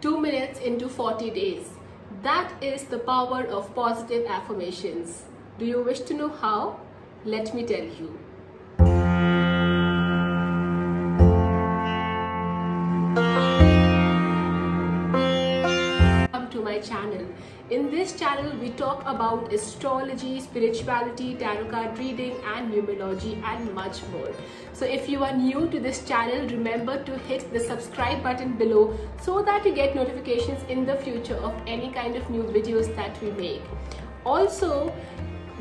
2 minutes into 40 days. That is the power of positive affirmations. Do you wish to know how? Let me tell you. Welcome to my channel. In this channel, we talk about astrology, spirituality, tarot card reading, and numerology, and much more. So if you are new to this channel, remember to hit the subscribe button below so that you get notifications in the future of any kind of new videos that we make. Also,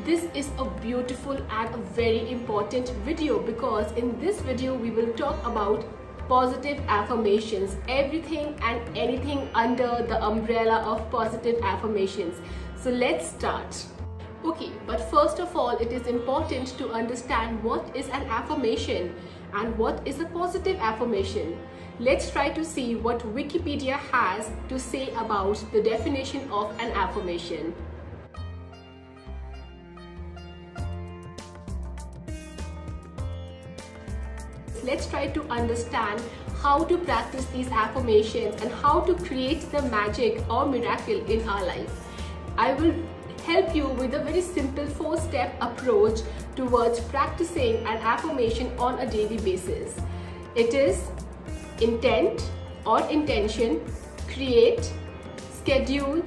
this is a beautiful and a very important video because in this video, we will talk about positive affirmations, everything and anything under the umbrella of positive affirmations. So let's start. Okay, but first of all, it is important to understand what is an affirmation and what is a positive affirmation. Let's try to see what Wikipedia has to say about the definition of an affirmation. Let's try to understand how to practice these affirmations and how to create the magic or miracle in our life. I will help you with a very simple 4-step approach towards practicing an affirmation on a daily basis. It is intent or intention, create, schedule,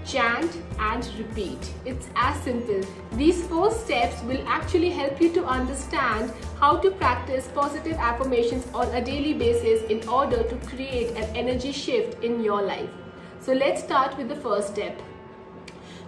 chant, and repeat. It's as simple. These 4 steps will actually help you to understand how to practice positive affirmations on a daily basis in order to create an energy shift in your life. So let's start with the first step.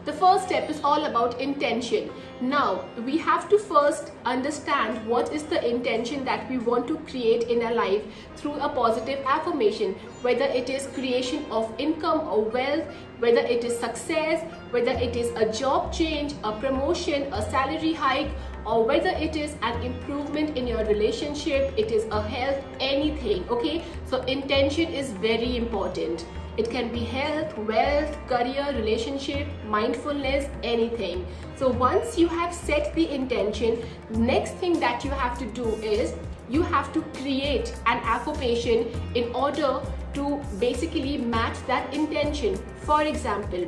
The first step is all about intention. Now, we have to first understand what is the intention that we want to create in our life through a positive affirmation, whether it is creation of income or wealth, whether it is success, whether it is a job change, a promotion, a salary hike, or whether it is an improvement in your relationship, it is a health, anything, okay? So intention is very important. It can be health, wealth, career, relationship, mindfulness, anything. So once you have set the intention, next thing that you have to do is you have to create an affirmation in order to basically match that intention. For example,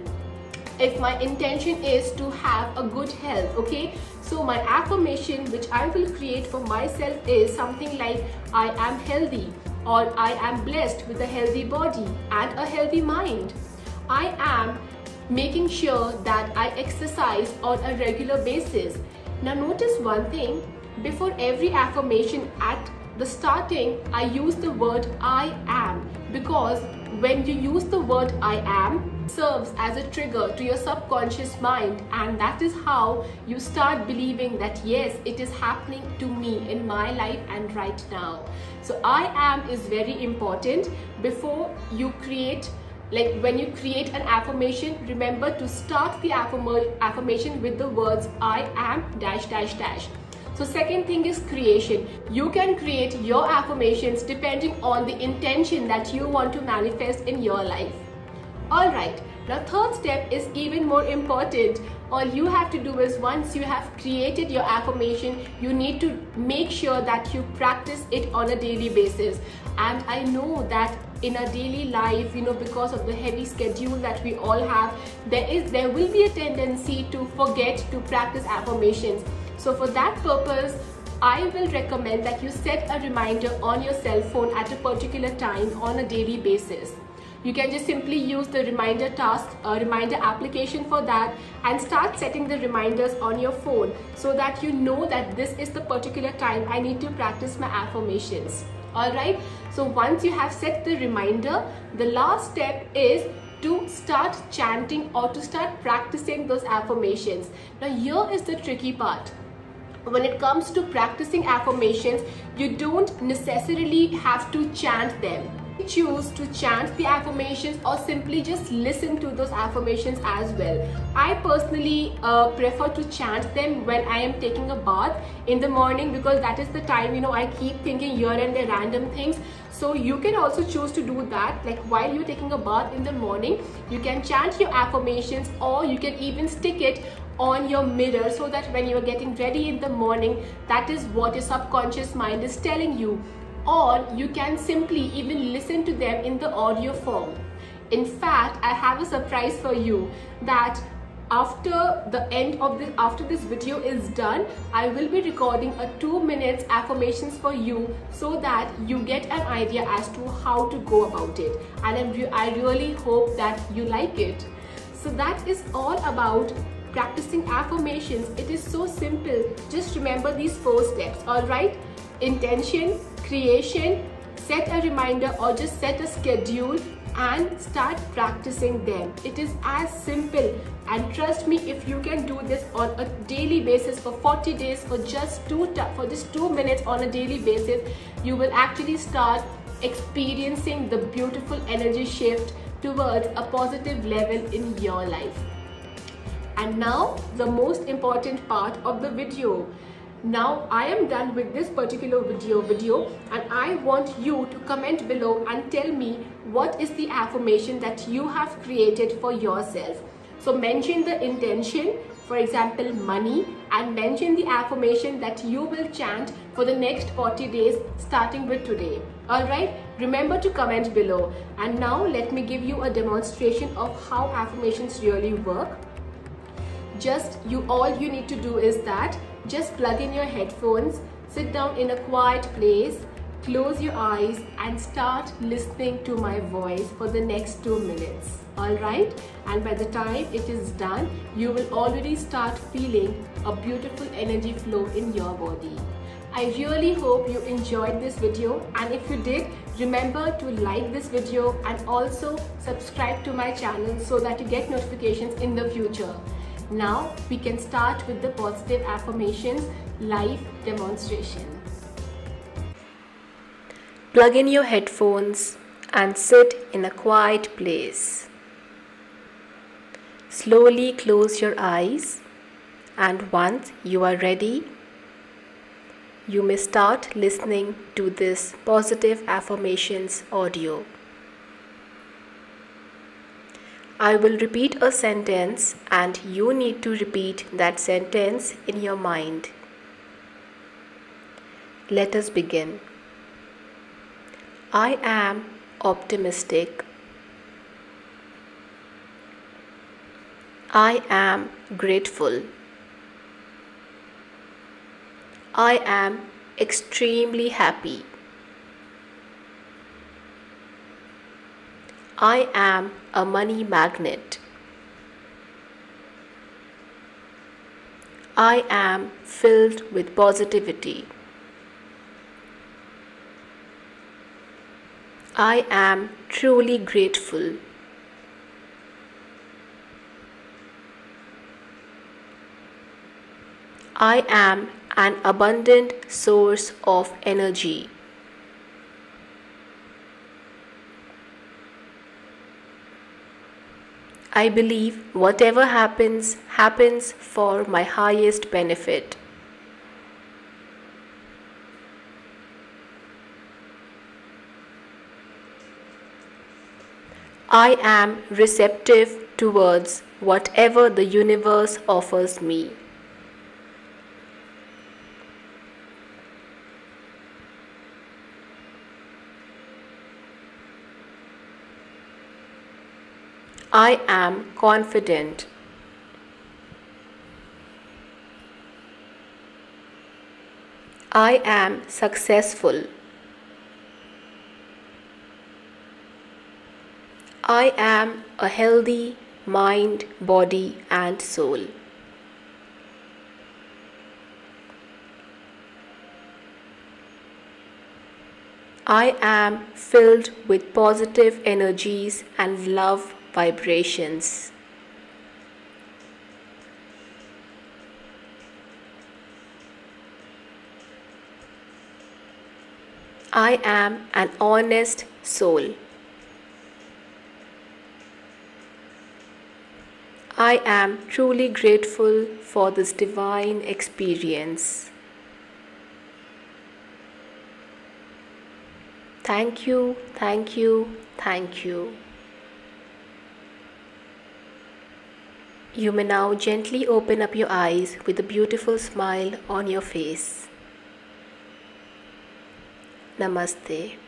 if my intention is to have a good health, okay, so my affirmation which I will create for myself is something like I am healthy, or I am blessed with a healthy body and a healthy mind. I am making sure that I exercise on a regular basis. Now notice one thing, before every affirmation at the starting, I use the word I am, because when you use the word I am, it serves as a trigger to your subconscious mind, and that is how you start believing that yes, it is happening to me in my life and right now. So I am is very important. Before you create, like when you create an affirmation, remember to start the affirmation with the words I am dash dash dash. So second thing is creation. You can create your affirmations depending on the intention that you want to manifest in your life. Alright, now third step is even more important. All you have to do is once you have created your affirmation, you need to make sure that you practice it on a daily basis. And I know that in our daily life, because of the heavy schedule that we all have, there will be a tendency to forget to practice affirmations. So for that purpose, I will recommend that you set a reminder on your cell phone at a particular time on a daily basis. You can just simply use the reminder task, reminder application for that, and start setting the reminders on your phone so that you know that this is the particular time I need to practice my affirmations. Alright, so once you have set the reminder, the last step is to start chanting or to start practicing those affirmations. Now here is the tricky part. When it comes to practicing affirmations, you don't necessarily have to chant them. Choose to chant the affirmations or simply just listen to those affirmations as well. I personally prefer to chant them when I am taking a bath in the morning, because that is the time I keep thinking here and there random things. So you can also choose to do that, like while you're taking a bath in the morning, you can chant your affirmations, or you can even stick it on your mirror so that when you're getting ready in the morning, that is what your subconscious mind is telling you. or you can simply even listen to them in the audio form. In fact, I have a surprise for you that after this video is done, I will be recording a 2 minutes affirmations for you so that you get an idea as to how to go about it, and I really hope that you like it. So that is all about practicing affirmations. It is so simple. Just remember these 4 steps. All right, intention, creation, set a reminder or just set a schedule and start practicing them. It is as simple, and trust me, if you can do this on a daily basis for 40 days for just 2 minutes on a daily basis, you will actually start experiencing the beautiful energy shift towards a positive level in your life. And now the most important part of the video. Now I am done with this particular video, and I want you to comment below and tell me what is the affirmation that you have created for yourself. So mention the intention, for example money, and mention the affirmation that you will chant for the next 40 days starting with today. Alright, remember to comment below. And now let me give you a demonstration of how affirmations really work. All you need to do is that just plug in your headphones, sit down in a quiet place, close your eyes and start listening to my voice for the next 2 minutes. Alright, and by the time it is done, you will already start feeling a beautiful energy flow in your body. I really hope you enjoyed this video, and if you did, remember to like this video and also subscribe to my channel so that you get notifications in the future. Now we can start with the positive affirmations live demonstration. Plug in your headphones and sit in a quiet place. Slowly close your eyes, and once you are ready, you may start listening to this positive affirmations audio. I will repeat a sentence and you need to repeat that sentence in your mind. Let us begin. I am optimistic. I am grateful. I am extremely happy. I am a money magnet. I am filled with positivity. I am truly grateful. I am an abundant source of energy. I believe whatever happens, happens for my highest benefit. I am receptive towards whatever the universe offers me. I am confident. I am successful. I am a healthy mind, body, and soul. I am filled with positive energies and love vibrations. I am an honest soul. I am truly grateful for this divine experience. Thank you, thank you, thank you. You may now gently open up your eyes with a beautiful smile on your face. Namaste.